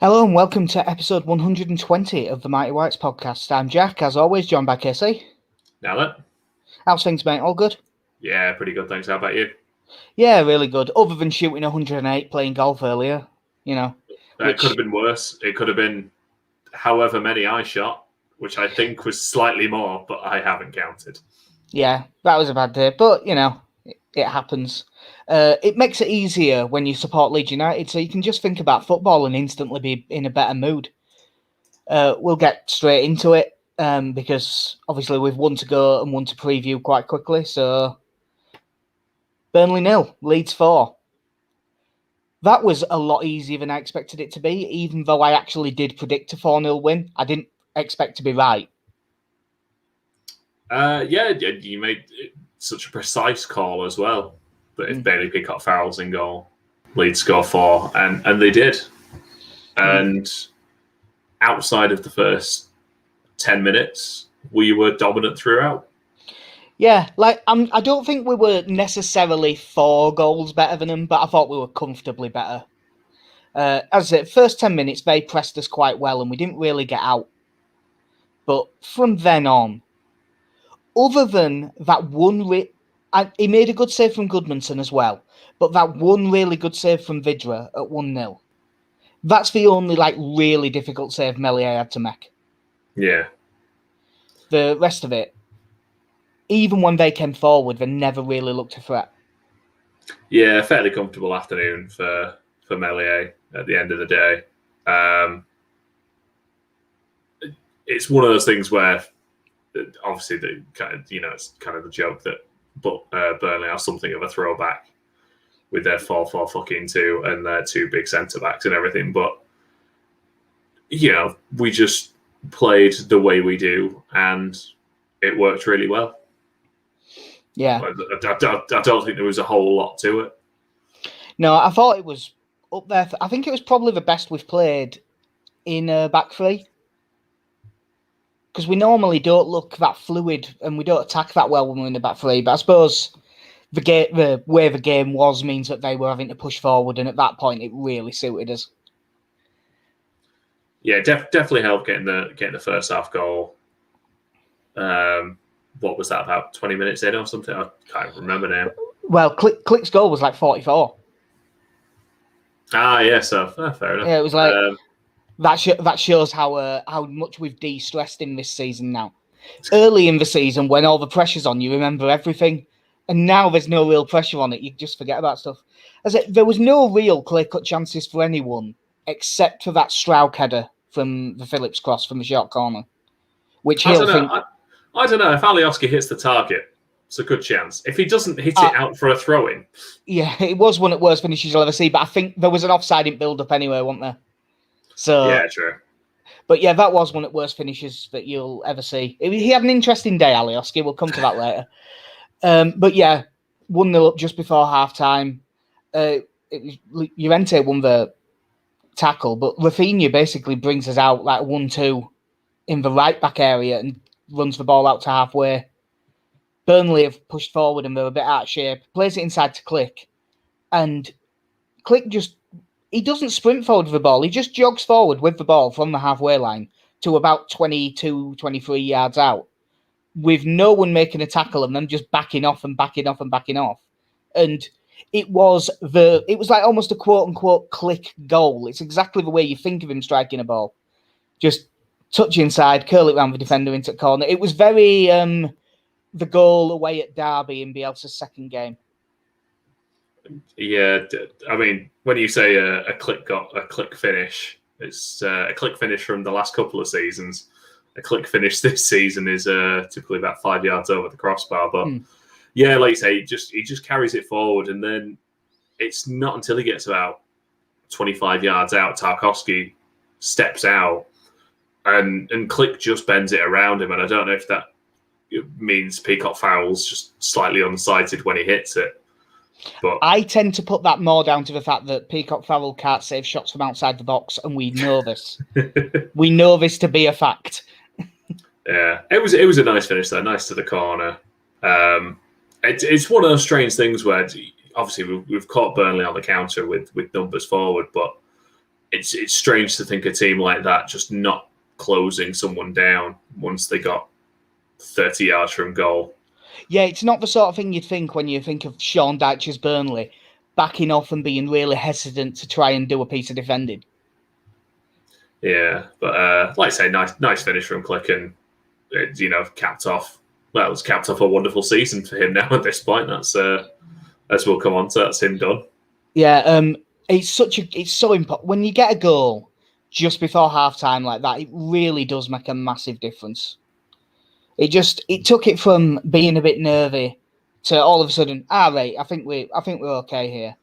Hello and welcome to episode 120 of the Mighty Whites podcast. I'm Jack, as always, joined by Casey. Now then. How's things, mate? All good? Yeah, pretty good, thanks. How about you? Yeah, really good. Other than shooting 108 playing golf earlier, It could have been worse. It could have been however many I shot, which I think was slightly more, but I haven't counted. Yeah, that was a bad day, but, it happens. It makes it easier when you support Leeds United, so you can just think about football and instantly be in a better mood. We'll get straight into it, because obviously we've one to go and one to preview quite quickly, so... Burnley 0, Leeds 4. That was a lot easier than I expected it to be, even though I actually did predict a 4-0 win. I didn't expect to be right. Yeah, you made such a precise call as well. But if Bailey Peacock Farrell's in goal, Leeds score 4, and they did. And outside of the first 10 minutes, we were dominant throughout. Yeah, I don't think we were necessarily 4 goals better than them, but I thought we were comfortably better. As I said, first 10 minutes, they pressed us quite well and we didn't really get out. But from then on, other than that one... he made a good save from Goodmanson as well, but that one really good save from Vidra at 1-0, that's the only really difficult save Meslier had to make. Yeah. The rest of it, even when they came forward, they never really looked a threat. Yeah, fairly comfortable afternoon for Meslier at the end of the day. It's one of those things where, obviously, it's kind of the joke that Burnley are something of a throwback with their 4-4-2 and their 2 big centre backs and everything. But we just played the way we do, and it worked really well. Yeah. I don't think there was a whole lot to it. No, I thought it was up there. I think it was probably the best we've played in a back three. Because we normally don't look that fluid and we don't attack that well when we're in the back three. But I suppose the way the game was means that they were having to push forward, and at that point it really suited us. Yeah, definitely helped getting the first half goal. What was that, about 20 minutes in or something? I can't remember now. Well, Click's goal was 44. Yeah, so fair enough. Yeah, it was that shows how much we've de-stressed in this season now. Early in the season, when all the pressure's on, you remember everything. And now there's no real pressure on it. You just forget about stuff. There was no real clear-cut chances for anyone except for that Strauch header from the Phillips cross from the short corner. Which I don't know. If Alioski hits the target, it's a good chance. If he doesn't hit it out for a throw-in. Yeah, it was one of the worst finishes you'll ever see, but I think there was an offside in build-up anyway, wasn't there? So, yeah, true. But yeah, that was one of the worst finishes that you'll ever see. He had an interesting day, Alioski. We'll come to that later. But yeah, 1-0 up just before half-time. Llorente won the tackle, but Rafinha basically brings us out 1-2 in the right-back area and runs the ball out to halfway. Burnley have pushed forward and they're a bit out of shape. Plays it inside to Click. And Click he doesn't sprint forward with the ball. He just jogs forward with the ball from the halfway line to about 22, 23 yards out, with no one making a tackle and them just backing off and backing off and backing off. And it was almost a quote-unquote Click goal. It's exactly the way you think of him striking a ball. Just touch inside, curl it around the defender into the corner. It was very the goal away at Derby in Bielsa's second game. Yeah, I mean, when you say a click finish, it's a click finish from the last couple of seasons. A click finish this season is typically about 5 yards over the crossbar. But yeah, like you say, he just carries it forward, and then it's not until he gets about 25 yards out, Tarkowski steps out, and Click just bends it around him. And I don't know if that means Peacock Farrell's just slightly unsighted when he hits it. But I tend to put that more down to the fact that Peacock Farrell can't save shots from outside the box, and we know this. We know this to be a fact. Yeah, it was a nice finish though, nice to the corner. It's one of those strange things where obviously we've caught Burnley on the counter with numbers forward, but it's strange to think a team like that just not closing someone down once they got 30 yards from goal. Yeah, it's not the sort of thing you'd think when you think of Sean Dyche's Burnley backing off and being really hesitant to try and do a piece of defending. Yeah, but like I say, nice finish from Click, and capped off. Well, it's capped off a wonderful season for him now at this point. That's as we'll come on to. That's him done. Yeah, it's so important when you get a goal just before half time like that. It really does make a massive difference. It took it from being a bit nervy to all of a sudden, right, I think we're okay here.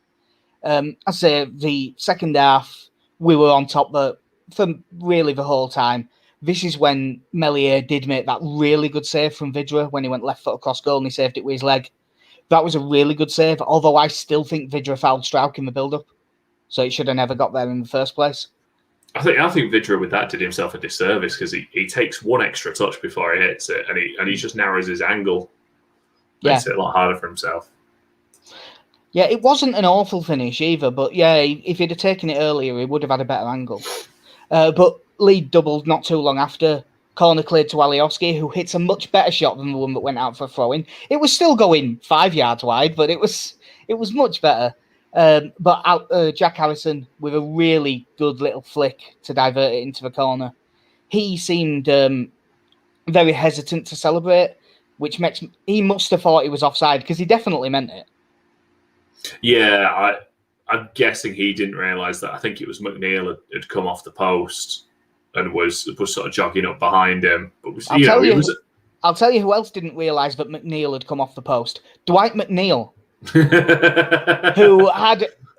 I say the second half we were on top, but for really the whole time. This is when Melier did make that really good save from Vidra when he went left foot across goal and he saved it with his leg. That was a really good save, although I still think Vidra fouled Strauch in the build-up, so it should have never got there in the first place. I think Vidra with that did himself a disservice because he takes one extra touch before he hits it, and he just narrows his angle. Makes it a lot harder for himself. Yeah, it wasn't an awful finish either, but yeah, if he'd have taken it earlier, he would have had a better angle. But Leeds doubled not too long after. Corner cleared to Alioski, who hits a much better shot than the one that went out for a throw-in. It was still going 5 yards wide, but it was much better. But Jack Harrison with a really good little flick to divert it into the corner. He seemed very hesitant to celebrate, which makes he must have thought he was offside because he definitely meant it. Yeah, I'm guessing he didn't realise that. I think it was McNeil had come off the post and was sort of jogging up behind him. But I'll tell you who else didn't realise that McNeil had come off the post. Dwight McNeil,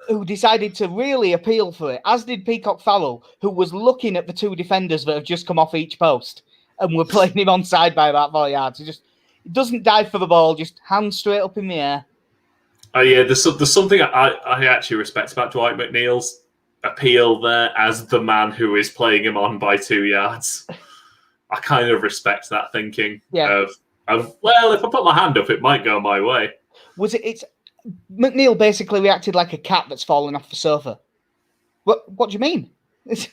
who decided to really appeal for it, as did Peacock Farrell, who was looking at the two defenders that have just come off each post and were playing him onside by about 4 yards. He doesn't dive for the ball, just hands straight up in the air. Yeah, there's something I actually respect about Dwight McNeil's appeal there as the man who is playing him on by 2 yards. I kind of respect that thinking. Yeah. Well, if I put my hand up, it might go my way. It's McNeil basically reacted like a cat that's fallen off the sofa. What do you mean? Of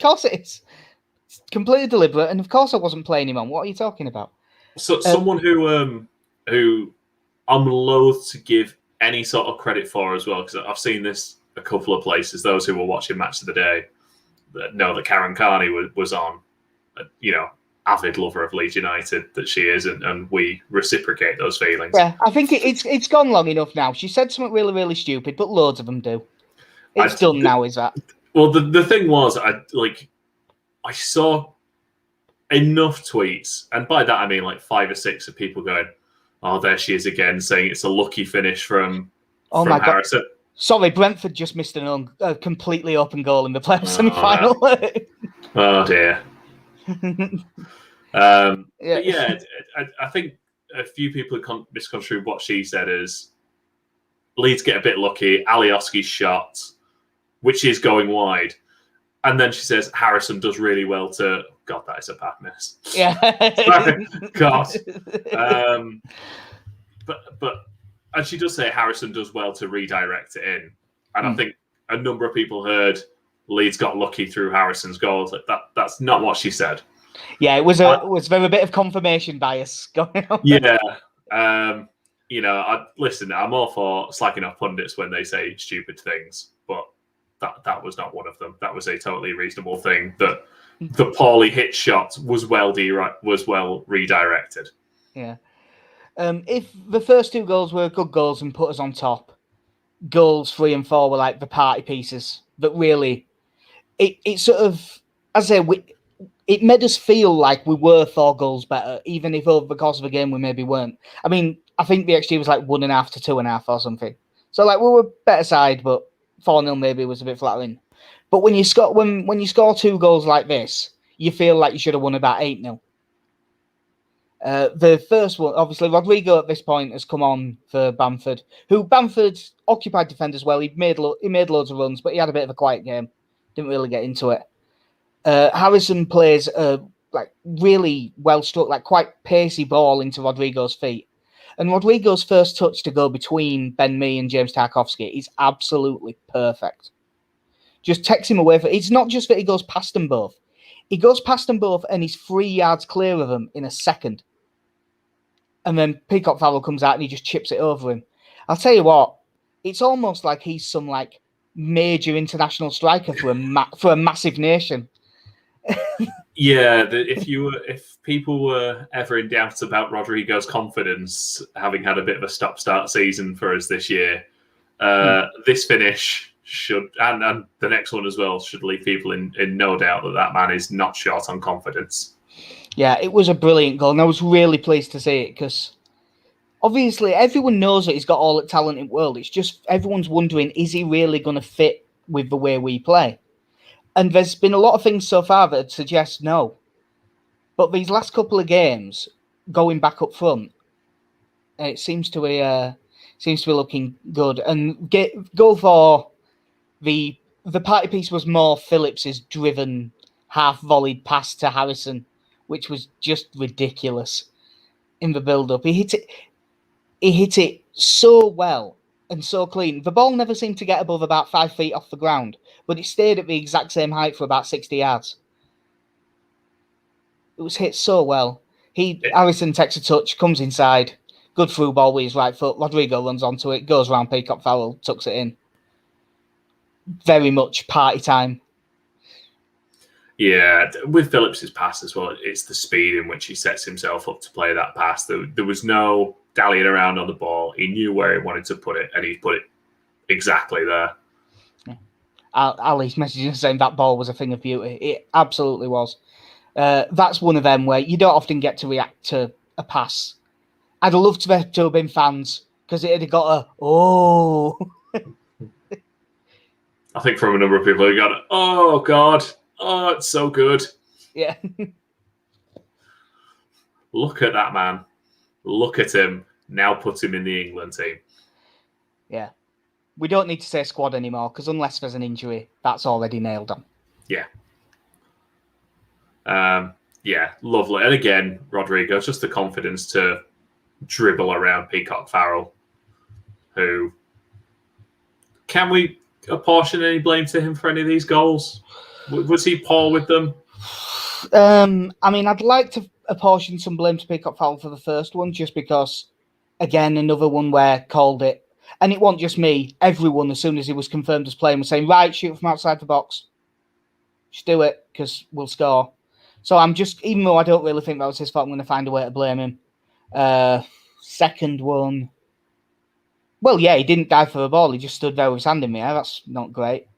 course it is. It's completely deliberate, and of course I wasn't playing him on. What are you talking about? So someone who I'm loath to give any sort of credit for as well, because I've seen this a couple of places. Those who were watching Match of the Day that know that Karen Carney was on, avid lover of Leeds United that she is, and we reciprocate those feelings. Yeah, I think it's gone long enough now. She said something really, really stupid, but loads of them do. It's done now, is that? Well, the thing was, I saw enough tweets, and by that I mean like 5 or 6 of people going, "Oh, there she is again," saying it's a lucky finish from Harrison. God. Sorry, Brentford just missed a completely open goal in the playoff semi-final. Oh dear. I think a few people misconstrued what she said as Leeds get a bit lucky. Alioski's shot, which is going wide, and then she says Harrison does really well to. God, that is a bad miss. Yeah. God. But and she does say Harrison does well to redirect it in, and I think a number of people heard Leeds got lucky through Harrison's goals. That's not what she said. Yeah, it was a bit of confirmation bias going on. Yeah. Listen, I'm all for slacking off pundits when they say stupid things, but that was not one of them. That was a totally reasonable thing. That the poorly hit shot was well redirected. Yeah. If the first 2 goals were good goals and put us on top, goals 3 and 4 were like the party pieces that really, it sort of, as I say, it made us feel like we were 4 goals better, even if over the course of the game we maybe weren't. I mean, I think the XG was like 1.5 to 2.5 or something. So like we were better side, but 4-0 maybe was a bit flattering. But when you score 2 goals like this, you feel like you should have won about 8-0. The first one, obviously, Rodrigo at this point has come on for Bamford, who Bamford occupied defenders well. He made loads of runs, but he had a bit of a quiet game. Didn't really get into it. Harrison plays really well struck, like quite pacey ball into Rodrigo's feet. And Rodrigo's first touch to go between Ben Mee and James Tarkowski is absolutely perfect. just takes him away. It's not just that he goes past them both. He goes past them both and he's 3 yards clear of them in a second. And then Peacock Farrell comes out and he just chips it over him. I'll tell you what, it's almost like he's some like major international striker for a massive nation. Yeah, if people were ever in doubt about Rodrigo's confidence, having had a bit of a stop-start season for us this year, this finish should, and the next one as well, should leave people in no doubt that man is not short on confidence. Yeah, it was a brilliant goal, and I was really pleased to see it because obviously everyone knows that he's got all the talent in the world. It's just everyone's wondering, is he really going to fit with the way we play? And there's been a lot of things so far that suggest no. But these last couple of games, going back up front, it seems to be looking good. And go for the party piece was more Phillips's driven half-volleyed pass to Harrison, which was just ridiculous in the build-up. He hit it so well and so clean. The ball never seemed to get above about 5 feet off the ground, but it stayed at the exact same height for about 60 yards. It was hit so well. Harrison takes a touch, comes inside, good through ball with his right foot. Rodrigo runs onto it, goes round Peacock Farrell, tucks it in. Very much party time. Yeah, with Phillips's pass as well, it's the speed in which he sets himself up to play that pass. There was no dallying around on the ball. He knew where he wanted to put it, and he put it exactly there. Yeah. Ali's messaging saying that ball was a thing of beauty. It absolutely was. That's one of them where you don't often get to react to a pass. I'd have loved to have been fans because it had got a, oh. I think from a number of people who got, oh, God. Oh, it's so good. Yeah. Look at that man. Look at him. Now put him in the England team. Yeah. We don't need to say squad anymore because unless there's an injury, that's already nailed on. Yeah. Yeah, lovely. And again, Rodrigo, just the confidence to dribble around Peacock Farrell, who... Can we apportion any blame to him for any of these goals? Was he poor with them? I mean, I'd like to apportion some blame to Peacock Farrell for the first one, just because, again, another one where called it, and it wasn't just me. Everyone, as soon as he was confirmed as playing, was saying, "Right, shoot from outside the box. Just do it because we'll score." So I'm just, even though I don't really think that was his fault, I'm going to find a way to blame him. Second one, well, yeah, he didn't dive for the ball. He just stood there with his hand in the air. That's not great.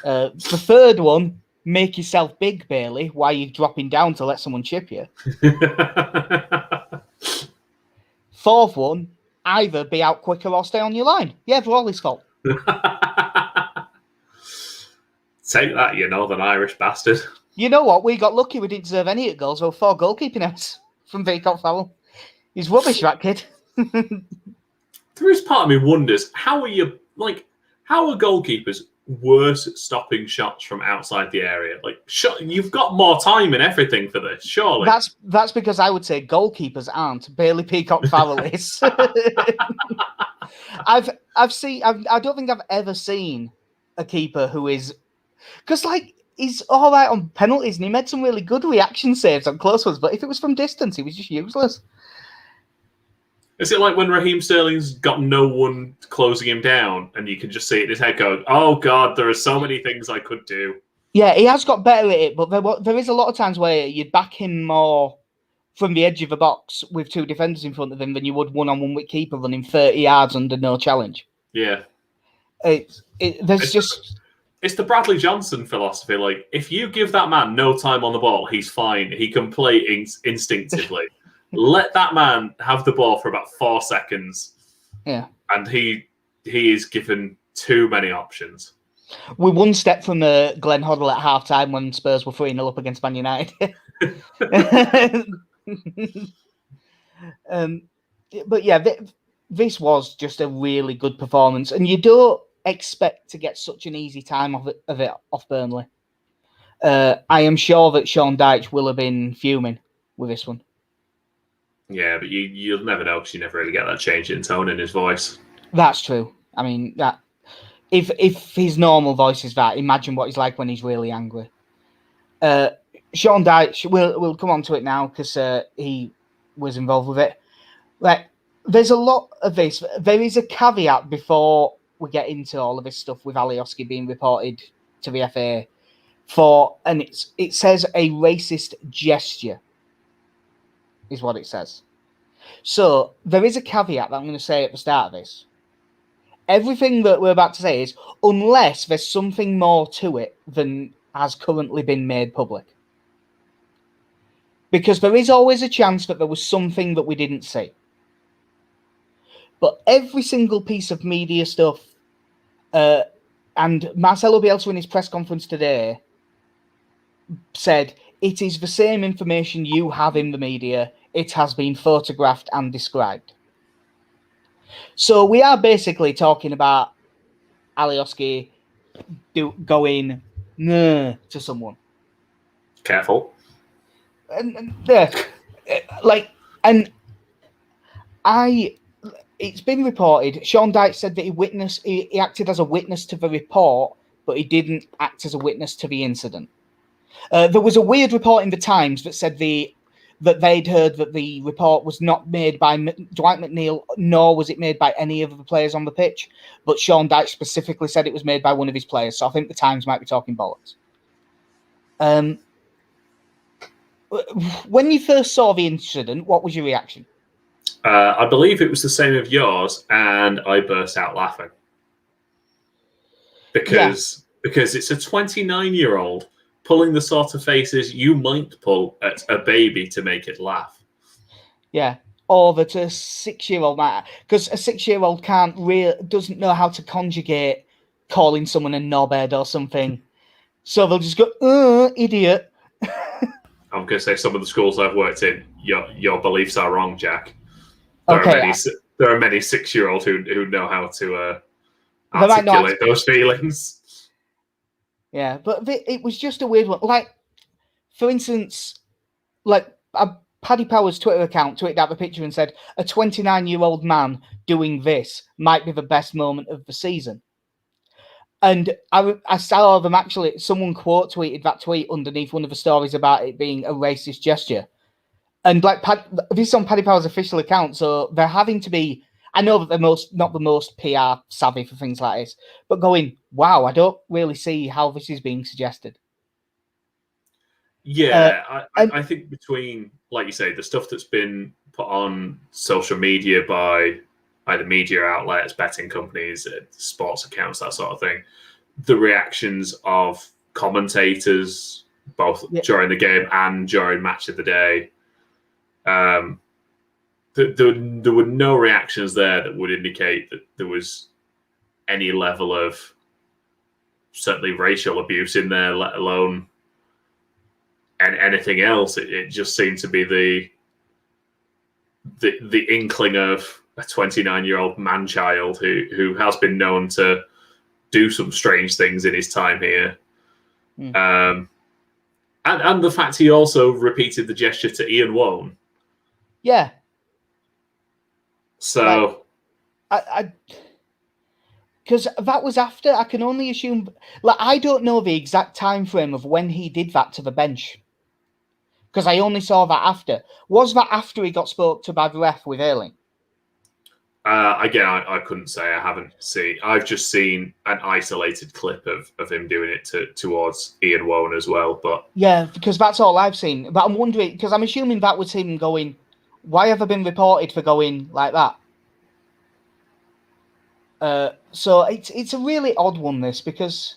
The third one, make yourself big, Bailey. Why are you dropping down to let someone chip you? Fourth one, either be out quicker or stay on your line. Yeah, they're all his fault. Take that, you Northern Irish bastard. You know what? We got lucky. We didn't deserve any of goals. There were 4 goalkeeping errors from Peacock Farrell. He's rubbish, that kid. There is part of me wonders, how are goalkeepers worse at stopping shots from outside the area? Like, you've got more time and everything for this, surely. That's because I would say goalkeepers aren't. Bailey Peacock Farrell is. I don't think I've ever seen a keeper who is, because like he's all right on penalties and he made some really good reaction saves on close ones, but if it was from distance, he was just useless. Is it like when Raheem Sterling's got no one closing him down and you can just see it in his head going, oh God, there are so many things I could do? Yeah, he has got better at it, but there is a lot of times where you'd back him more from the edge of the box with 2 defenders in front of him than you would one-on-one with keeper running 30 yards under no challenge. Yeah. It's the Bradley Johnson philosophy. Like, if you give that man no time on the ball, he's fine. He can play instinctively. Let that man have the ball for about 4 seconds. Yeah. And he is given too many options. We're one step from Glenn Hoddle at half-time when Spurs were 3-0 up against Man United. But yeah, this was just a really good performance. And you don't expect to get such an easy time of it off Burnley. I am sure that Sean Dyche will have been fuming with this one. Yeah, but you'll never know because you never really get that change in tone in his voice. That's true. I mean, that If his normal voice is that, imagine what he's like when he's really angry. Sean Dyche, we'll come on to it now because he was involved with it. Like, there's a lot of this. There is a caveat before we get into all of this stuff with Alioski being reported to the FA and it says a racist gesture is what it says. So there is a caveat that I'm going to say at the start of this. Everything that we're about to say is unless there's something more to it than has currently been made public. Because there is always a chance that there was something that we didn't see. But every single piece of media stuff, and Marcelo Bielsa in his press conference today said, it is the same information you have in the media. It has been photographed and described. So we are basically talking about Alioski going to someone. Careful. It's been reported. Sean Dyche said that he acted as a witness to the report, but he didn't act as a witness to the incident. There was a weird report in the Times that said that they'd heard that the report was not made by Dwight McNeil, nor was it made by any of the players on the pitch. But Sean Dyche specifically said it was made by one of his players. So I think the Times might be talking bollocks. When you first saw the incident, what was your reaction? I believe it was the same of yours, and I burst out laughing. Because it's a 29-year-old pulling the sort of faces you might pull at a baby to make it laugh. Yeah, or that a 6-year-old might, because a 6-year-old doesn't know how to conjugate calling someone a knobhead or something. So they'll just go, idiot. I'm going to say some of the schools I've worked in, your beliefs are wrong, Jack. There are many 6-year-olds who know how to articulate those feelings. Yeah, but it was just a weird one. Like, for instance, Paddy Power's Twitter account tweeted out the picture and said, a 29-year-old man doing this might be the best moment of the season. And I saw them actually, someone quote tweeted that tweet underneath one of the stories about it being a racist gesture. And this is on Paddy Power's official account, so they're having to be, I know that they're not the most PR savvy for things like this, but going, wow, I don't really see how this is being suggested. Yeah, I think between, like you say, the stuff that's been put on social media by either media outlets, betting companies, sports accounts, that sort of thing, the reactions of commentators, both during the game and during match of the day, there were no reactions there that would indicate that there was any level of certainly racial abuse in there, let alone anything else. It just seemed to be the inkling of a 29-year-old man-child who has been known to do some strange things in his time here. And the fact he also repeated the gesture to Ian Wone. Yeah. So, because that was after, I can only assume, I don't know the exact time frame of when he did that to the bench, because I only saw that after. Was that after he got spoke to by the ref with Ayling? Again, I couldn't say. I haven't seen. I've just seen an isolated clip of him doing it towards Ian Wone as well. But yeah, because that's all I've seen. But I'm wondering, because I'm assuming that was him going, why have I been reported for going like that? So it's a really odd one, this, because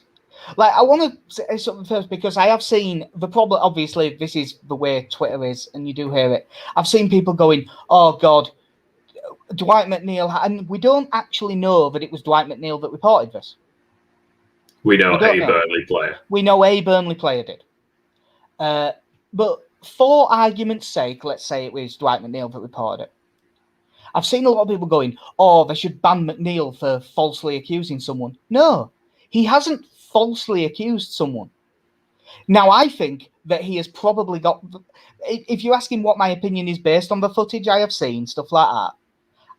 I want to say something first, because I have seen the problem. Obviously, this is the way Twitter is, and you do hear it. I've seen people going, oh God, Dwight McNeil, and we don't actually know that it was Dwight McNeil that reported this. We know a Burnley player. We know a Burnley player did. But for argument's sake, let's say it was Dwight McNeil that reported it. I've seen a lot of people going, oh, they should ban McNeil for falsely accusing someone. No, he hasn't falsely accused someone. Now, I think that he has probably got... If you're asking what my opinion is based on the footage I have seen, stuff like that,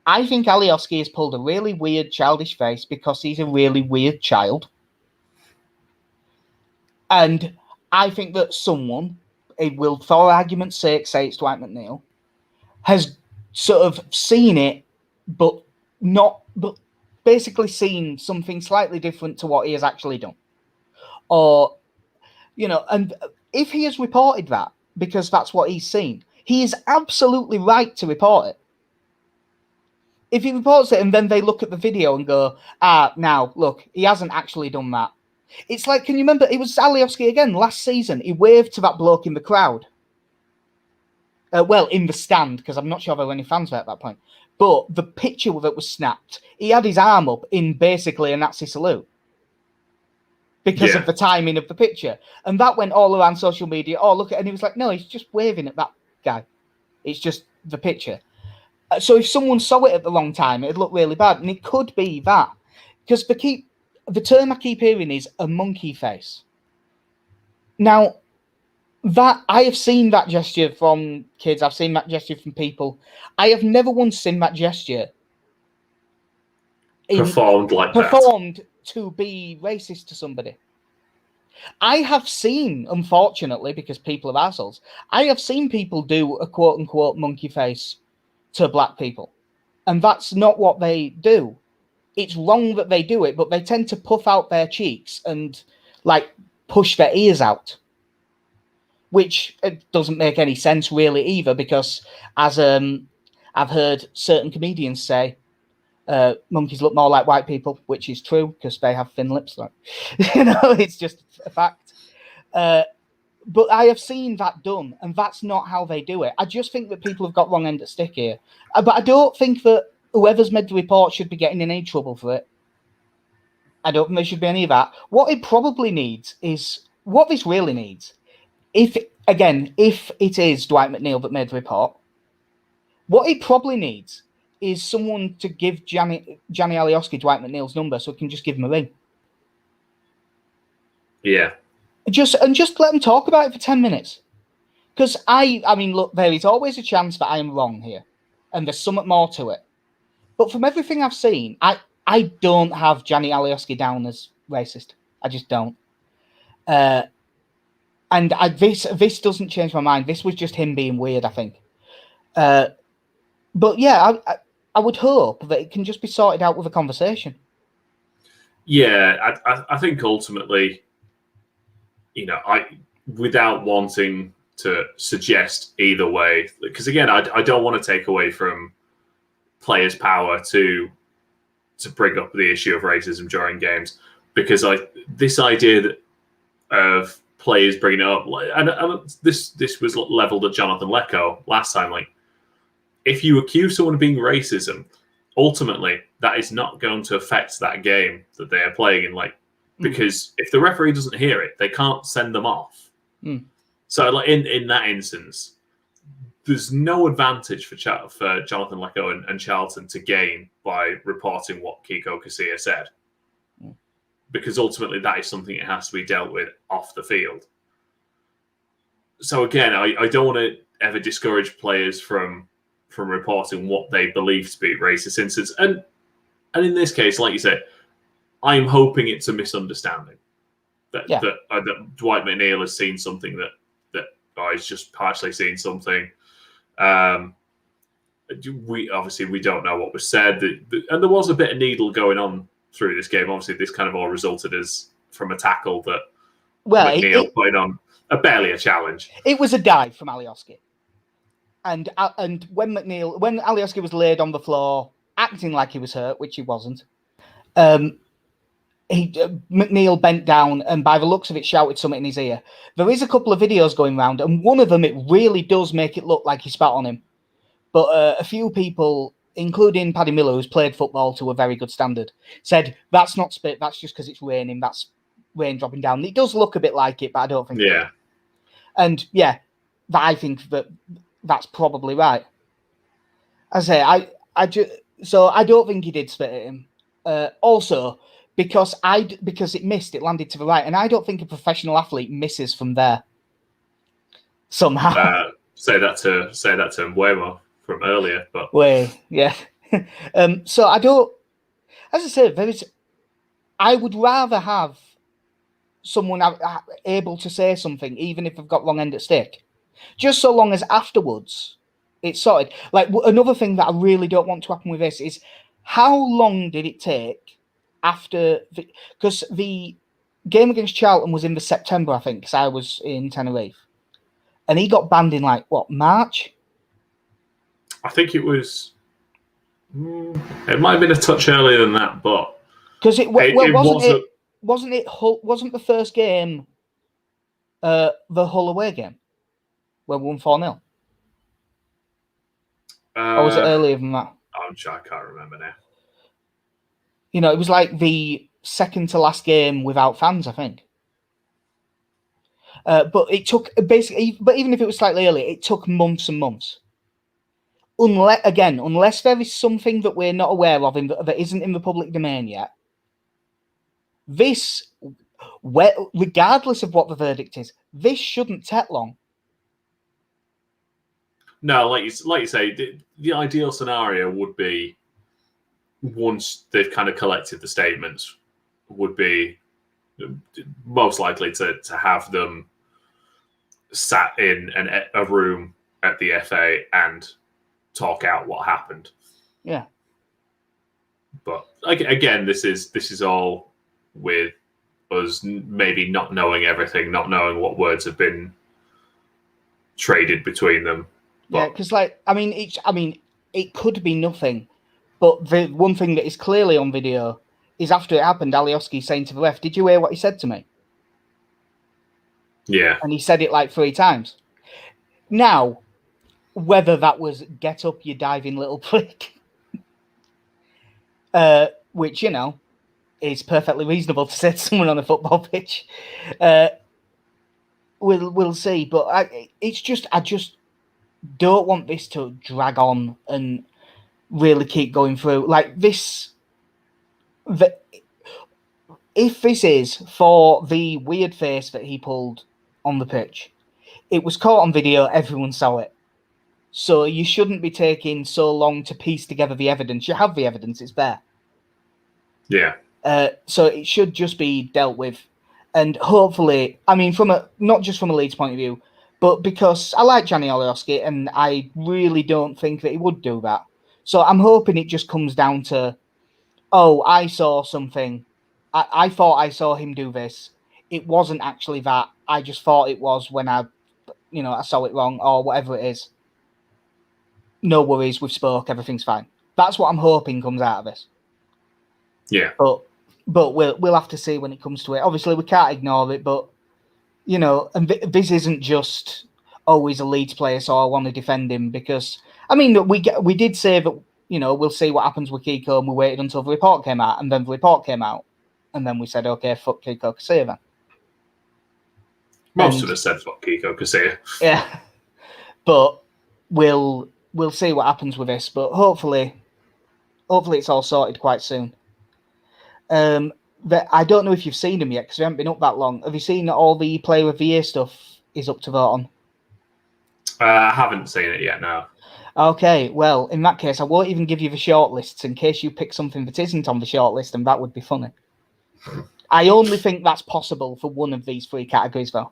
I think Alioski has pulled a really weird childish face because he's a really weird child. And I think that someone, it will, for argument's sake, say it's Dwight McNeil, has sort of seen it, but basically seen something slightly different to what he has actually done. Or, and if he has reported that, because that's what he's seen, he is absolutely right to report it. If he reports it and then they look at the video and go, now, look, he hasn't actually done that. It's like, can you remember, it was Alioski again last season. He waved to that bloke in the crowd. In the stand, because I'm not sure there were any fans there at that point. But the picture of it was snapped. He had his arm up in basically a Nazi salute because of the timing of the picture. And that went all around social media. Oh, look, and he was like, no, he's just waving at that guy. It's just the picture. So if someone saw it at the wrong time, it'd look really bad. And it could be that. Because the term I keep hearing is a monkey face. Now, that I have seen that gesture from kids. I've seen that gesture from people. I have never once seen that gesture performed to be racist to somebody. I have seen, unfortunately, because people are assholes, I have seen people do a quote-unquote monkey face to black people. And that's not what they do. It's wrong that they do it, but they tend to puff out their cheeks and, push their ears out. Which doesn't make any sense, really, either, because as I've heard certain comedians say, monkeys look more like white people, which is true, because they have thin lips. It's just a fact. But I have seen that done, and that's not how they do it. I just think that people have got wrong end of stick here. But I don't think that whoever's made the report should be getting in any trouble for it. I don't think there should be any of that. What it probably needs is, what this really needs, if it is Dwight McNeil that made the report, what it probably needs is someone to give Gianni Alioski Dwight McNeil's number so he can just give him a ring. Yeah. Just let him talk about it for 10 minutes. Because I mean, look, there is always a chance that I am wrong here. And there's something more to it. But from everything I've seen, I don't have Gianni Alioski down as racist. I just don't. And this doesn't change my mind. This was just him being weird, I think. But yeah, I would hope that it can just be sorted out with a conversation. Yeah, I think ultimately, without wanting to suggest either way, because again, I don't want to take away from players' power to bring up the issue of racism during games, because this idea of players bringing it up, and this was leveled at Jonathan Lecco last time. If you accuse someone of being racism, ultimately that is not going to affect that game that they are playing in. Because if the referee doesn't hear it, they can't send them off. So, in that instance, there's no advantage for Jonathan Lecco and Charlton to gain by reporting what Kiko Casilla said. Because ultimately that is something that has to be dealt with off the field. So again, I don't want to ever discourage players from reporting what they believe to be racist incidents. And in this case, like you said, I'm hoping it's a misunderstanding. That Dwight McNeil has seen something that he's just partially seen something. We don't know what was said. And there was a bit of needle going on through this game. Obviously, this kind of all resulted from a tackle that McNeil put on barely a challenge. It was a dive from Alioski. And when Alioski was laid on the floor, acting like he was hurt, which he wasn't, McNeil bent down and by the looks of it shouted something in his ear. There is a couple of videos going around, and one of them, it really does make it look like he spat on him. But a few people, including Paddy Miller, who's played football to a very good standard, said, that's not spit, that's just because it's raining, that's rain dropping down. It does look a bit like it, but I don't think it is. And I think that's probably right. I don't think he did spit at him. Also, because it missed, it landed to the right, and I don't think a professional athlete misses from there. Somehow. Say that to Mbeumo from earlier, but So I don't, as I say, I would rather have someone able to say something, even if I've got wrong end at stick, just so long as afterwards it's sorted. Like, another thing that I really don't want to happen with this is, how long did it take after, because the game against Charlton was in the September, I think, because I was in Tenerife, and he got banned in like what, March? I think it was. It might have been a touch earlier than that, but Because wasn't. wasn't the first game the Hull away game where we won 4-0? Or was it earlier than that? I'm sure I can't remember now. You know, it was like the second to last game without fans, I think. But it took basically, but even if it was slightly earlier, it took months and months. Unless there is something that we're not aware of that isn't in the public domain yet, this, regardless of what the verdict is, this shouldn't take long. No, like you say, the ideal scenario would be, once they've kind of collected the statements, would be most likely to have them sat in a room at the FA and talk out what happened. Yeah. But again, this is all with us maybe not knowing everything, not knowing what words have been traded between them. But, yeah, because it could be nothing, but the one thing that is clearly on video is, after it happened, Alioski saying to the ref, "Did you hear what he said to me?" Yeah. And he said it like 3 times. Now, whether that was "get up, you diving little prick," which, you know, is perfectly reasonable to say to someone on a football pitch, we'll see. But I just don't want this to drag on and really keep going through like this. If this is for the weird face that he pulled on the pitch, it was caught on video, everyone saw it. So you shouldn't be taking so long to piece together the evidence. You have the evidence, it's there. Yeah. So it should just be dealt with. And hopefully, I mean, not just from a Leeds point of view, but because I like Gianni Alioski and I really don't think that he would do that. So I'm hoping it just comes down to, oh, I saw something. I thought I saw him do this. It wasn't actually that. I just thought it was when I saw it wrong or whatever it is. No worries, we've spoke, everything's fine. That's what I'm hoping comes out of this. Yeah. But we'll have to see when it comes to it. Obviously, we can't ignore it, but, you know, and this isn't just, oh, he's a Leeds player, so I want to defend him, because, I mean, we did say that, you know, we'll see what happens with Kiko, and we waited until the report came out, and then the report came out, and then we said, okay, fuck Kiko Casilla then. Most of us said fuck Kiko Casilla. Yeah. But we'll see what happens with this, but hopefully it's all sorted quite soon. I don't know if you've seen them yet, because we haven't been up that long. Have you seen that all the Player of the Year stuff is up to vote on? I haven't seen it yet, no. Okay, well, in that case, I won't even give you the shortlists in case you pick something that isn't on the shortlist, and that would be funny. I only think that's possible for one of these 3 categories, though.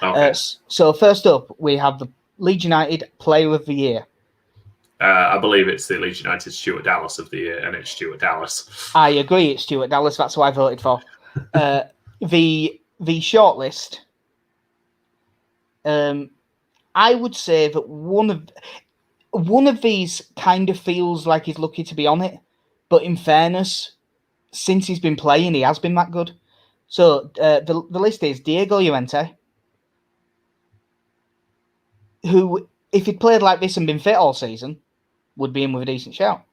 Okay. So first up, we have the Leeds United Player of the Year. I believe it's the Leeds United Stuart Dallas of the year, and it's Stuart Dallas. I agree, it's Stuart Dallas. That's who I voted for. The shortlist. I would say that one of these kind of feels like he's lucky to be on it, but in fairness, since he's been playing, he has been that good. So the list is Diego Llorente, who, if he'd played like this and been fit all season, would be in with a decent shout.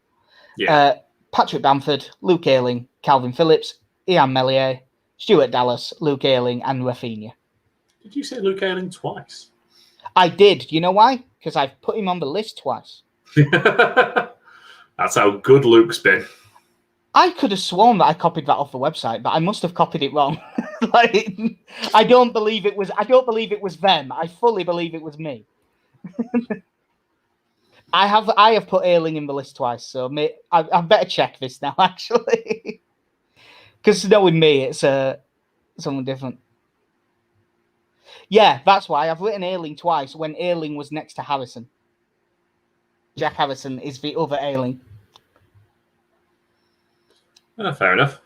Yeah. Patrick Bamford, Luke Ayling, Calvin Phillips, Ian Meslier, Stuart Dallas, Luke Ayling, and Rafinha. Did you say Luke Ayling twice? I did. You know why? Because I've put him on the list twice. That's how good Luke's been. I could have sworn that I copied that off the website, but I must have copied it wrong. I don't believe it was them. I fully believe it was me. I have put Ayling in the list twice, so I better check this now, actually. Because knowing me, it's something different. Yeah, that's why I've written Ayling twice when Ayling was next to Harrison. Jack Harrison is the other Ayling. Fair enough.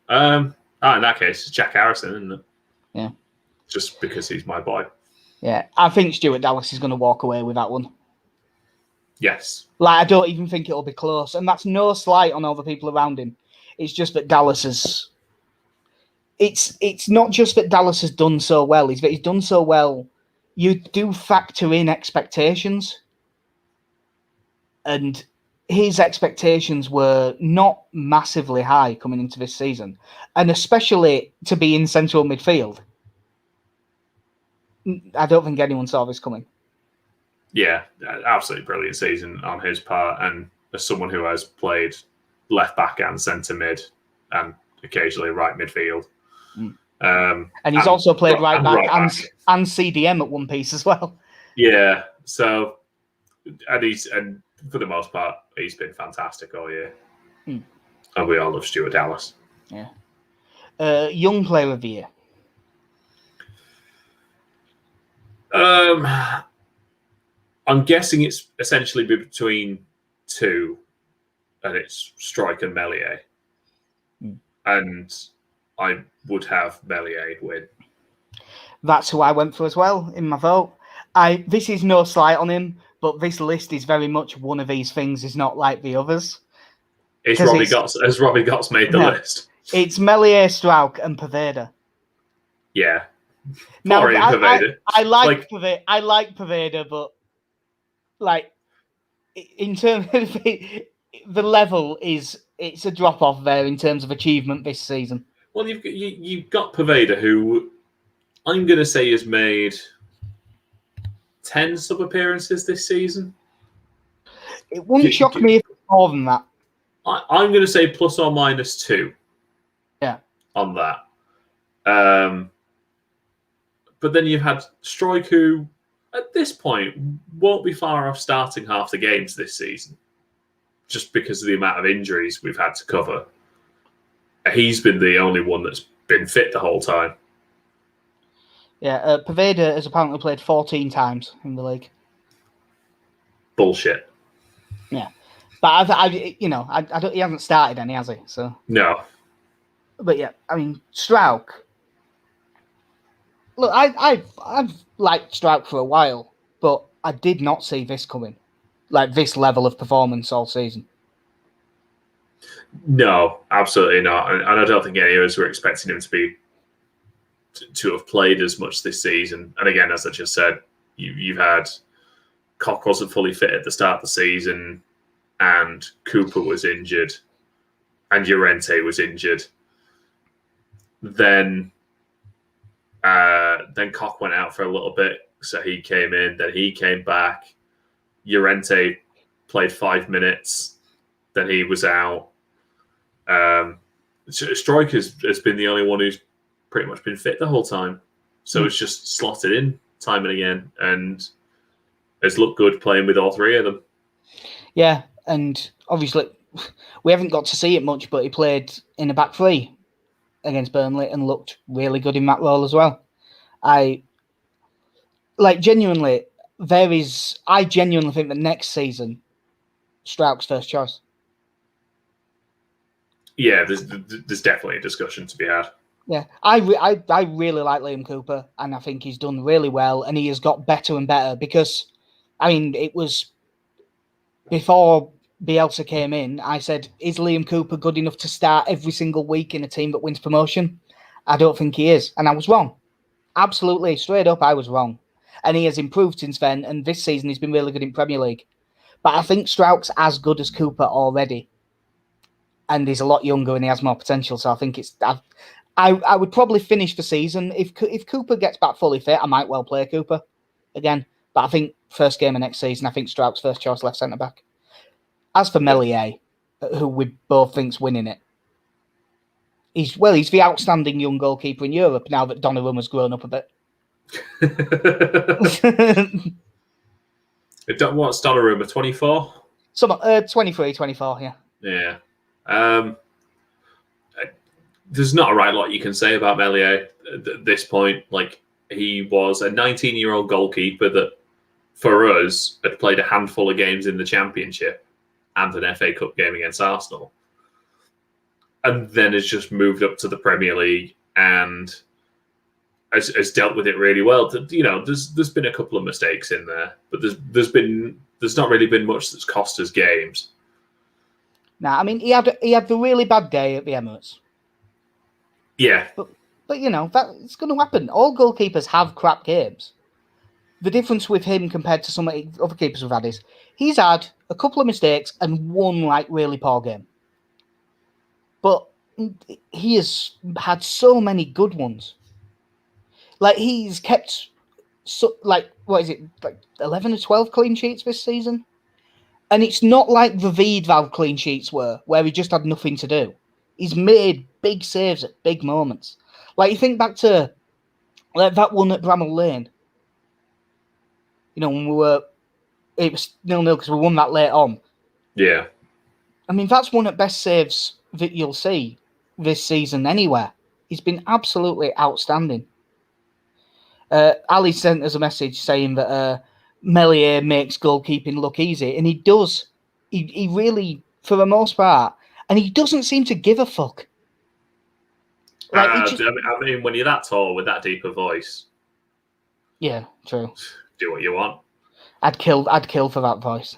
In that case, it's Jack Harrison, isn't it? Yeah. Just because he's my boy. Yeah, I think Stuart Dallas is going to walk away with that one. Yes. Like, I don't even think it'll be close. And that's no slight on all the people around him. It's just that Dallas has... It's not just that Dallas has done so well. It's that he's done so well. You do factor in expectations. And his expectations were not massively high coming into this season. And especially to be in central midfield. I don't think anyone saw this coming. Yeah, absolutely brilliant season on his part. And as someone who has played left back and centre mid and occasionally right midfield. And he's also played right back and CDM at one piece as well. Yeah, so and for the most part, he's been fantastic all year. And we all love Stuart Dallas. Yeah. Young player of the year. I'm guessing it's essentially between two, and it's Strike and Meslier. And I would have Meslier win. That's who I went for as well in my vote. This is no slight on him, but this list is very much one of these things is not like the others. Has Robbie Gotts made the list? It's Meslier, Strauch, and Poveda. Yeah. Now, I like Poveda, but like in terms of the level it's a drop off there in terms of achievement this season. Well, you've got Poveda, who I'm going to say has made 10 sub appearances this season. It wouldn't shock me if it's more than that. I'm going to say plus or minus 2. Yeah. On that. But then you've had Strike, who at this point won't be far off starting half the games this season, just because of the amount of injuries we've had to cover. He's been the only one that's been fit the whole time. Yeah, Poveda has apparently played 14 times in the league. Bullshit. Yeah, but I don't. He hasn't started any, has he? So no. But yeah, I mean, Strauch. Look, I've liked Strauch for a while, but I did not see this coming, like this level of performance all season. No, absolutely not, and I don't think any of us were expecting him to have played as much this season. And again, as I just said, you've had Koch wasn't fully fit at the start of the season, and Cooper was injured, and Llorente was injured. Then Koch went out for a little bit, so he came in. Then he came back. Llorente played 5 minutes. Then he was out. Strike has been the only one who's pretty much been fit the whole time. So it's just slotted in time and again, and has looked good playing with all three of them. Yeah, and obviously we haven't got to see it much, but he played in a back three against Burnley and looked really good in that role as well. I genuinely think that next season Strauch's first choice. Yeah, there's definitely a discussion to be had. Yeah, I really like Liam Cooper, and I think he's done really well, and he has got better and better because, I mean, it was before Bielsa came in, I said, is Liam Cooper good enough to start every single week in a team that wins promotion? I don't think he is, and I was wrong. Absolutely, straight up, I was wrong. And he has improved since then, and this season he's been really good in Premier League. But I think Strauch's as good as Cooper already, and he's a lot younger and he has more potential, so I think I would probably finish the season. If Cooper gets back fully fit, I might well play Cooper again. But I think first game of next season, I think Strauch's first choice left centre-back. As for Meslier, who we both think's winning it, he's the outstanding young goalkeeper in Europe now that Donnarumma's grown up a bit. What's Donnarumma, 24? Some 23, 24, yeah. Yeah. There's not a right lot you can say about Meslier at this point. Like, he was a 19-year-old goalkeeper that, for us, had played a handful of games in the Championship and an FA Cup game against Arsenal, and then has just moved up to the Premier League and has dealt with it really well. You know, there's been a couple of mistakes in there, but there's not really been much that's cost us games. Nah, I mean, he had the really bad day at the Emirates. Yeah. But you know, it's going to happen. All goalkeepers have crap games. The difference with him compared to some of the other keepers we've had is he's had a couple of mistakes and one like really poor game. But he has had so many good ones. Like, he's kept what is it, like 11 or 12 clean sheets this season? And it's not like the Vidal clean sheets were, where he just had nothing to do. He's made big saves at big moments. Like, you think back to like that one at Bramall Lane. You know, when it was 0-0 because we won that late on. Yeah. I mean, that's one of the best saves that you'll see this season anywhere. He's been absolutely outstanding. Ali sent us a message saying that Meslier makes goalkeeping look easy, and he does. He really, for the most part, and he doesn't seem to give a fuck. Like, I mean, when you're that tall with that deep a voice, yeah, true. Do what you want. I'd kill for that voice.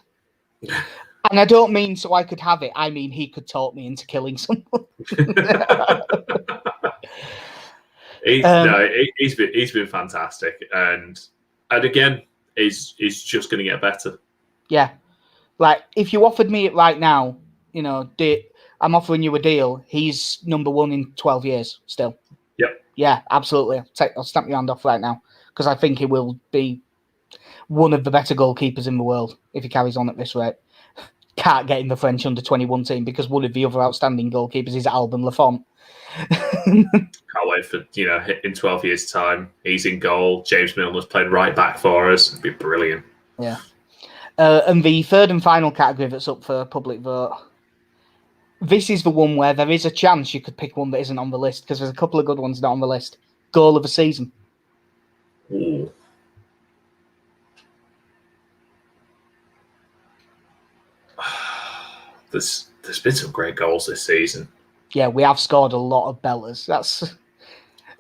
And I don't mean so I could have it. I mean he could talk me into killing someone. He's been fantastic, and again, he's just going to get better. Yeah, like if you offered me it right now, you know, I'm offering you a deal. He's number one in 12 years still. Yep. Yeah, absolutely. I'll snap your hand off right now because I think he will be one of the better goalkeepers in the world if he carries on at this rate. Can't get in the French under-21 team because one of the other outstanding goalkeepers is Alban Lafont. Can't wait for, in 12 years' time, he's in goal. James Milner's played right back for us. It'd be brilliant. Yeah. And the third and final category that's up for public vote, this is the one where there is a chance you could pick one that isn't on the list because there's a couple of good ones not on the list. Goal of the season. Ooh. There's been some great goals this season. Yeah, we have scored a lot of belters.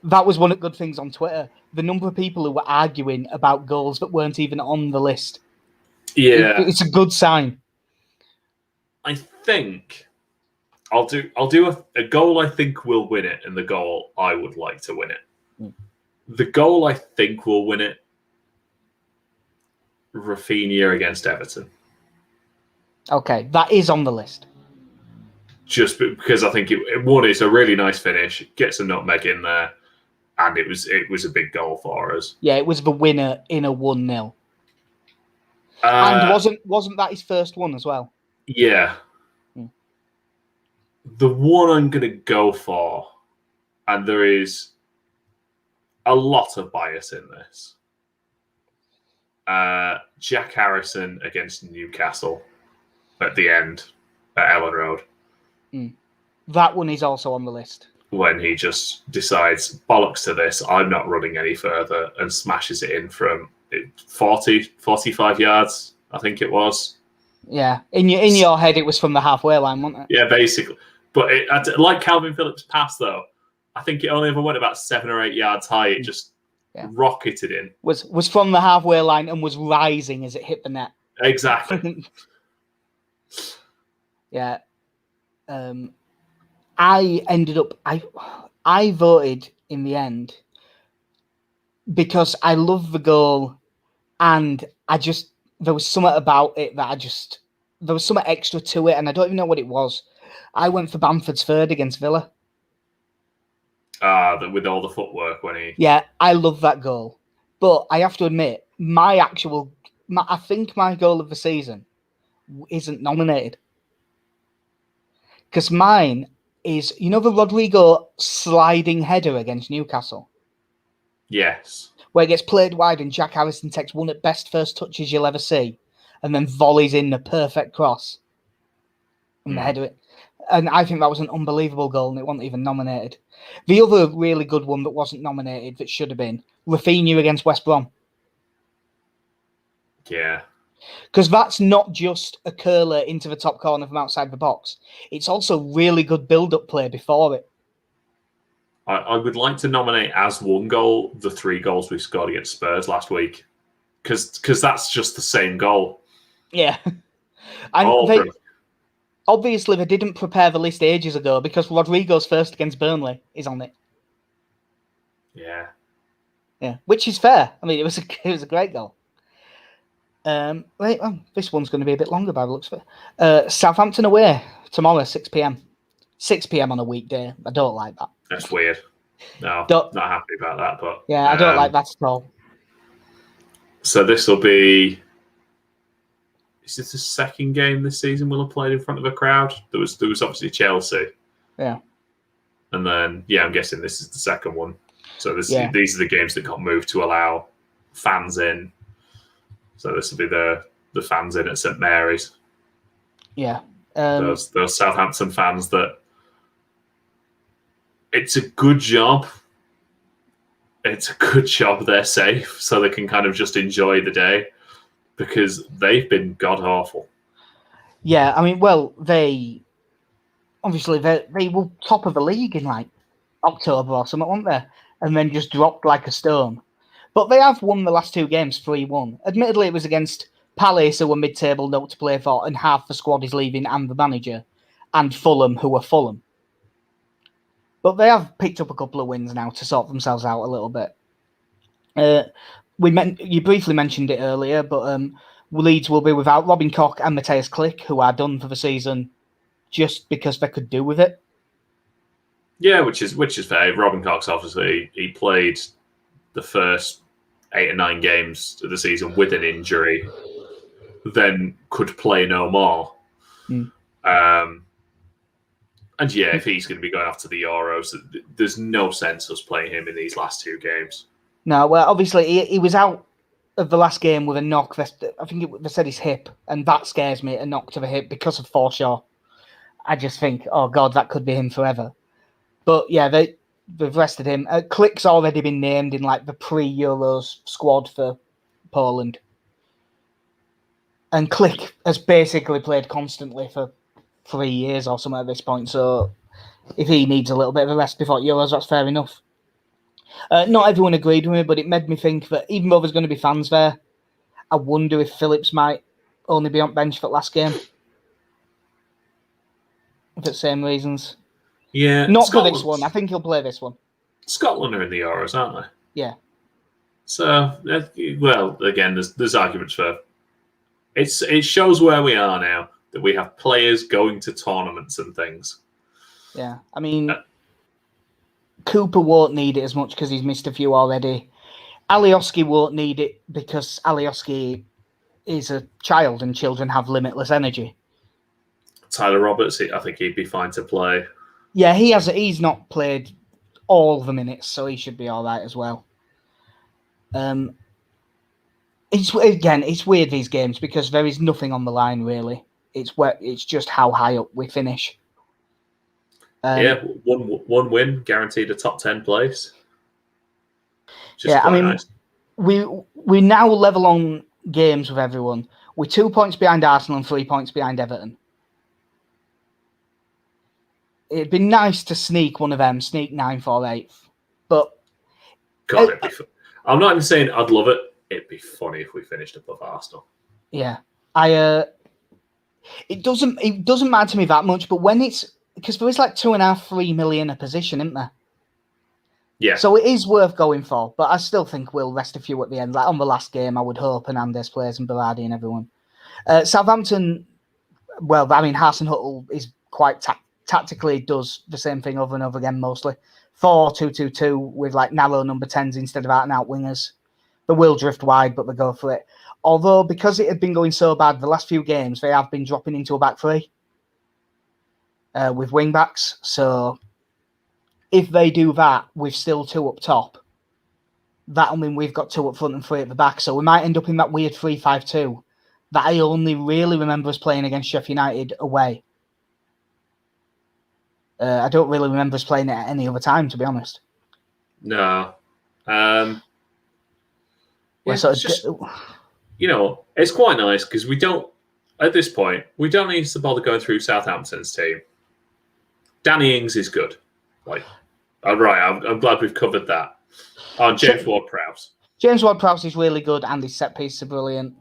That was one of the good things on Twitter. The number of people who were arguing about goals that weren't even on the list. Yeah, it's a good sign. I think I'll do a goal I think will win it, and the goal I would like to win it. The goal I think will win it, Rafinha against Everton. Okay, that is on the list. Just because I think it's a really nice finish, gets a nutmeg in there, and it was a big goal for us. Yeah, it was the winner in a 1-0. And wasn't that his first one as well? Yeah. The one I'm going to go for, and there is a lot of bias in this, Jack Harrison against Newcastle at the end at Ellen Road. That one is also on the list. When he just decides, bollocks to this, I'm not running any further, and smashes it in from 45 yards, I think it was. Yeah, in your head, it was from the halfway line, wasn't it? Yeah, basically. But like Calvin Phillips' pass, though, I think it only ever went about 7 or 8 yards high. It just rocketed in. Was from the halfway line and was rising as it hit the net. Exactly. Yeah. I ended up... I voted in the end because I love the goal and there was something about it that there was something extra to it and I don't even know what it was. I went for Bamford's third against Villa. With all the footwork when he... Yeah, I love that goal. But I have to admit, I think my goal of the season isn't nominated. Because mine is, the Rodrigo sliding header against Newcastle? Yes. Where it gets played wide and Jack Harrison takes one at best first touches you'll ever see. and then volleys in the perfect cross and the head of it. And I think that was an unbelievable goal, and it wasn't even nominated. The other really good one that wasn't nominated that should have been Rafinha against West Brom. Yeah. Because that's not just a curler into the top corner from outside the box. It's also really good build-up play before it. I would like to nominate as one goal the 3 goals we scored against Spurs last week. Because that's just the same goal. Yeah. And obviously, they didn't prepare the list ages ago because Rodrigo's first against Burnley is on it. Yeah. Yeah, which is fair. I mean, it was a great goal. This one's going to be a bit longer by the looks of it. Southampton away tomorrow, 6 p.m. 6 p.m. on a weekday. I don't like that. That's weird. No, not happy about that. But yeah, I don't like that at all. So this will be. Is this the second game this season we'll have played in front of a crowd? There was obviously Chelsea. Yeah. And then I'm guessing this is the second one. So these are the games that got moved to allow fans in. So this will be the fans in at St Mary's. Yeah. Those Southampton fans that it's a good job. It's a good job they're safe so they can kind of just enjoy the day because they've been god-awful. Yeah, I mean, they were top of the league in like October or something, weren't they? And then just dropped like a stone. But they have won the last 2 games 3-1. Admittedly, it was against Palace, who were mid-table, not to play for, and half the squad is leaving and the manager, and Fulham, who are Fulham. But they have picked up a couple of wins now to sort themselves out a little bit. You briefly mentioned it earlier, but Leeds will be without Robin Koch and Matthias Klick, who are done for the season just because they could do with it. Yeah, which is fair. Robin Koch, obviously, he played the first 8 or 9 games of the season with an injury, then could play no more. And if he's going to be going after the Euros, there's no sense us playing him in these last 2 games. No, well, obviously, he was out of the last game with a knock. I think they said his hip, and that scares me, a knock to the hip because of Forshaw. I just think, oh, God, that could be him forever. But, yeah, they've rested him. Klick's already been named in, like, the pre-Euros squad for Poland. And Klick has basically played constantly for 3 years or something at this point. So if he needs a little bit of a rest before Euros, that's fair enough. Not everyone agreed with me, but it made me think that even though there's going to be fans there, I wonder if Phillips might only be on bench for the last game. For the same reasons. Yeah. Not for this one. I think he'll play this one. Scotland are in the Euros, aren't they? Yeah. So, well, again, there's arguments for... It shows where we are now, that we have players going to tournaments and things. Yeah. I mean, Cooper won't need it as much because he's missed a few already. Alioski won't need it because Alioski is a child and children have limitless energy. Tyler Roberts, I think he'd be fine to play. Yeah, he's not played all the minutes, so he should be all right as well. It's weird these games because there is nothing on the line really. It's just how high up we finish. One win guaranteed a top 10 place. Nice. we now level on games with everyone. We're 2 points behind Arsenal and 3 points behind Everton. It'd be nice to sneak one of them, sneak 9th or 8th. But God, it'd be fun. I'm not even saying I'd love it. It'd be funny if we finished above Arsenal. Yeah. It doesn't matter to me that much, but when it's because there is like 2.5-3 million a position, isn't there? Yeah. So it is worth going for, but I still think we'll rest a few at the end. Like on the last game, I would hope Hernandez plays and Berardi and everyone. Southampton, well, I mean, Hasenhüttl is quite tactically does the same thing over and over again mostly. 4-2-2-2 with like narrow number 10s instead of out-and-out wingers. They will drift wide, but they go for it. Although, because it had been going so bad the last few games, they have been dropping into a back three with wing-backs. So if they do that with still 2 up top, that'll mean we've got 2 up front and 3 at the back. So we might end up in that weird 3-5-2 that I only really remember us playing against Sheffield United away. I don't really remember us playing it at any other time, to be honest. No. We're Yeah, sort it's of just, it's quite nice because at this point, we don't need to bother going through Southampton's team. Danny Ings is good. I'm glad we've covered that. James Ward-Prowse. James Ward-Prowse is really good, and his set piece are brilliant.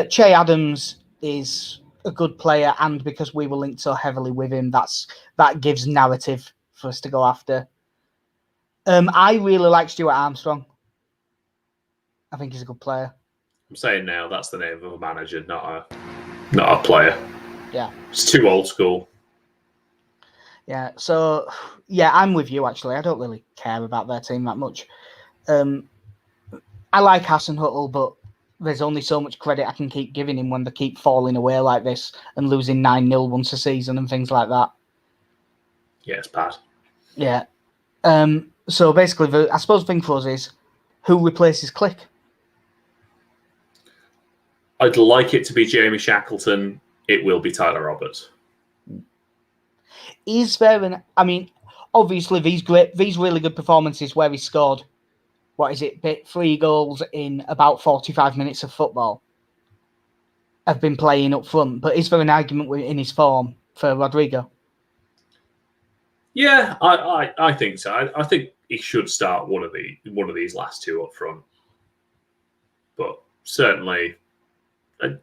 Che Adams is a good player, and because we were linked so heavily with him, that gives narrative for us to go after. I really like Stuart Armstrong. I think he's a good player. I'm saying now that's the name of a manager, not a player. Yeah, it's too old school. Yeah, so I'm with you actually. I don't really care about their team that much. I like Hasenhüttl, but there's only so much credit I can keep giving him when they keep falling away like this and losing 9-0 once a season and things like that. Yeah, it's bad. Yeah. So basically, I suppose the thing for us is, who replaces Click? I'd like it to be Jamie Shackleton. It will be Tyler Roberts. Is there obviously these really good performances where he scored, 3 goals in about 45 minutes of football, have been playing up front. But is there an argument in his form for Rodrigo? Yeah, I think so. I think he should start one of these last two up front. But certainly, there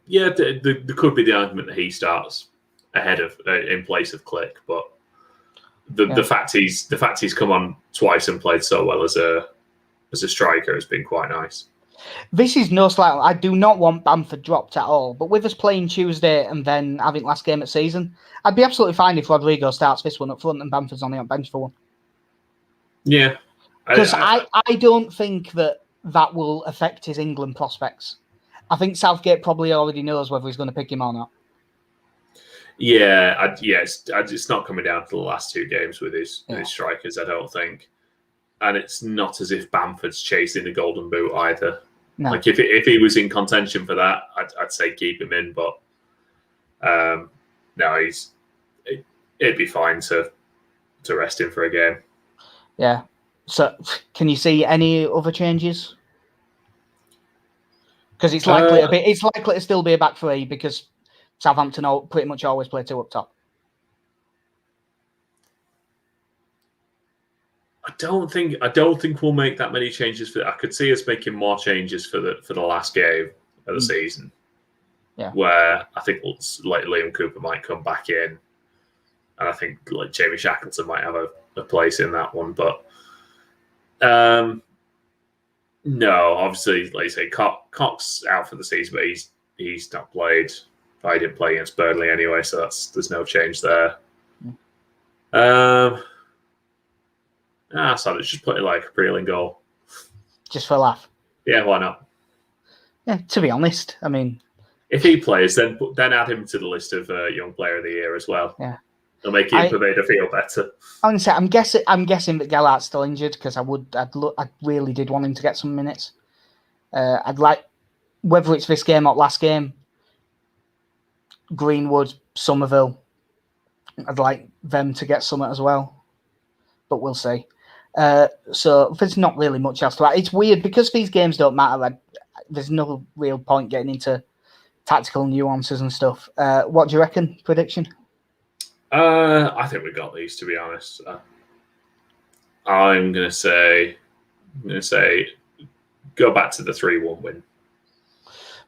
could be the argument that he starts ahead of in place of Click. But the fact he's come on twice and played so well as a striker has been quite nice. This is no slight. I do not want Bamford dropped at all. But with us playing Tuesday and then having last game of season, I'd be absolutely fine if Rodrigo starts this one up front and Bamford's only on bench for one. Yeah. Because I don't think that will affect his England prospects. I think Southgate probably already knows whether he's going to pick him or not. Yeah, it's not coming down to the last two games with his strikers, I don't think. And it's not as if Bamford's chasing the golden boot either. No. Like if he was in contention for that, I'd say keep him in. But no, it'd be fine to rest him for a game. Yeah. So, can you see any other changes? Because it's likely to still be a back three because Southampton pretty much always play two up top. I don't think we'll make that many changes. I could see us making more changes for the last game of the season. Yeah, where I think like Liam Cooper might come back in, and I think like Jamie Shackleton might have a place in that one. But no, obviously, like you say, Cox out for the season, but he's not played. I didn't play against Burnley anyway, so there's no change there. So let's just put it like a Preeling goal. Just for a laugh. Yeah, why not? Yeah, to be honest, I mean, if he plays, then add him to the list of Young Player of the Year as well. Yeah, it'll make Ian Pervada feel better. Honestly, I'm guessing that Gelhart's still injured because I really did want him to get some minutes. I'd like, whether it's this game or last game, Greenwood, Somerville, I'd like them to get some as well, but we'll see. So there's not really much else to add. It's weird because these games don't matter. There's no real point getting into tactical nuances and stuff. What do you reckon? Prediction? I think we got these, to be honest. I'm gonna say go back to the 3-1 win.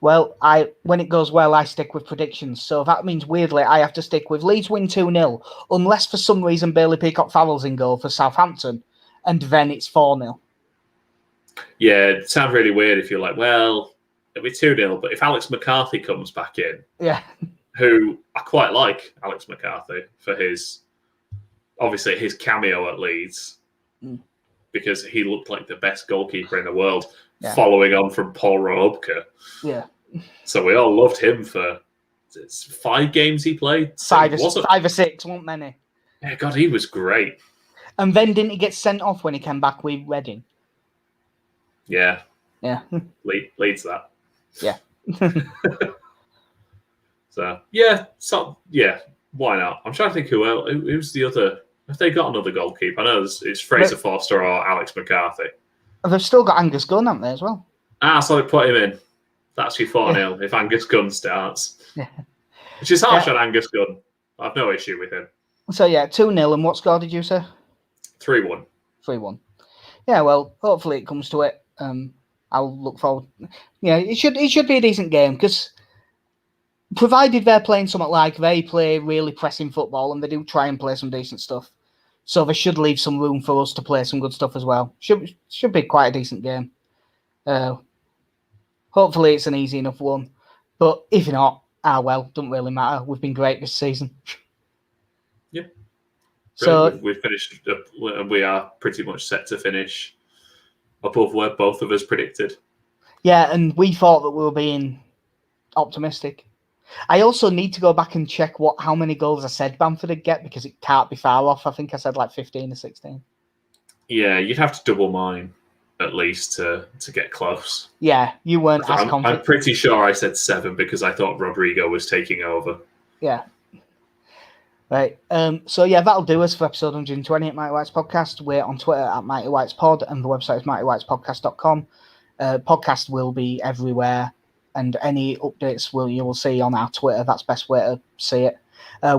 Well, when it goes well, I stick with predictions. So that means, weirdly, I have to stick with Leeds win 2-0, unless for some reason Bailey Peacock-Farrell's in goal for Southampton, and then it's 4-0. Yeah, it sounds really weird if you're like, well, it'll be 2-0, but if Alex McCarthy comes back in, who I quite like Alex McCarthy for his cameo at Leeds, because he looked like the best goalkeeper in the world, following on from Paul Rohobke. Yeah. So we all loved him for 5 games he played. 5 or 6, weren't many. Yeah, God, he was great. And then didn't he get sent off when he came back with Reading? Yeah. Yeah. Leads that. Yeah. So why not? I'm trying to think who's the other. Have they got another goalkeeper? I know it's Fraser Forster or Alex McCarthy. They've still got Angus Gunn, haven't they, as well? So they put him in. That's your 4-0 if Angus Gunn starts. Yeah. Which is harsh on Angus Gunn. I've no issue with him. So, 2-0. And what score did you say? 3-1. 3-1. Yeah, well, hopefully it comes to it. I'll look forward. It should be a decent game because provided they're playing something like they play really pressing football and they do try and play some decent stuff. So they should leave some room for us to play some good stuff as well. Should be quite a decent game. Hopefully it's an easy enough one. But if not, doesn't really matter. We've been great this season. Yeah. So we've finished. We are pretty much set to finish above where both of us predicted. Yeah, and we thought that we were being optimistic. I also need to go back and check how many goals I said Bamford would get because it can't be far off. I think I said like 15 or 16. Yeah, you'd have to double mine at least to get close. Yeah, you weren't as confident. I'm pretty sure I said 7 because I thought Rodrigo was taking over. Yeah. Right. That'll do us for episode 120 at Mighty Whites Podcast. We're on Twitter at Mighty Whites Pod and the website is mightywhitespodcast.com. Podcast will be everywhere and any updates you will see on our Twitter. That's the best way to see it.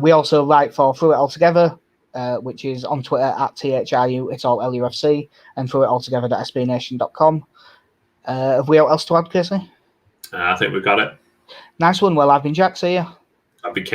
We also write for Through It All Together, which is on Twitter at THRU, it's all LUFC, and throughitalltogether.sbnation.com. Have we got else to add, Casey? I think we've got it. Nice one. Well, I've been Jack. See ya. I've been Casey.